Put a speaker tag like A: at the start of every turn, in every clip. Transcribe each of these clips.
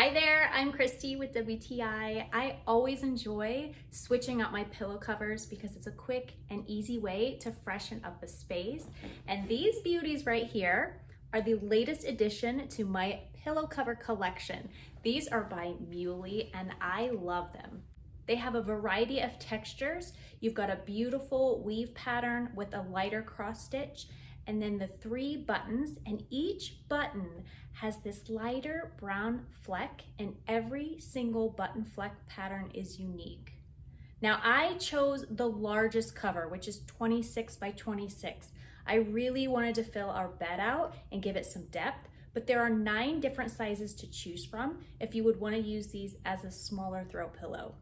A: Hi there, I'm Christy with WTI. I always enjoy switching out my pillow covers because it's a quick and easy way to freshen up a space. And these beauties right here are the latest addition to my pillow cover collection. These are by MIULEE and I love them. They have a variety of textures. You've got a beautiful weave pattern with a lighter cross stitch, and then the 3 buttons, and each button has this lighter brown fleck, and every single button fleck pattern is unique. Now I chose the largest cover, which is 26 by 26. I really wanted to fill our bed out and give it some depth, but there are 9 different sizes to choose from if you would want to use these as a smaller throw pillow.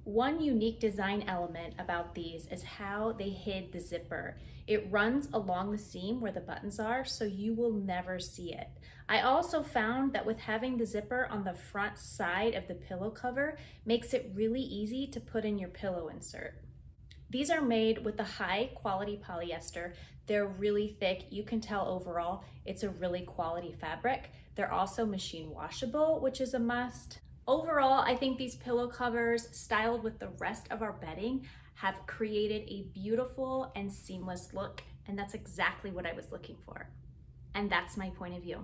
A: One unique design element about these is how they hid the zipper. It runs along the seam where the buttons are, so you will never see it. I also found that with having the zipper on the front side of the pillow cover makes it really easy to put in your pillow insert. These are made with a high quality polyester. They're really thick. You can tell overall it's a really quality fabric. They're also machine washable, which is a must. Overall, I think these pillow covers, styled with the rest of our bedding, have created a beautiful and seamless look, and that's exactly what I was looking for. And that's my point of view.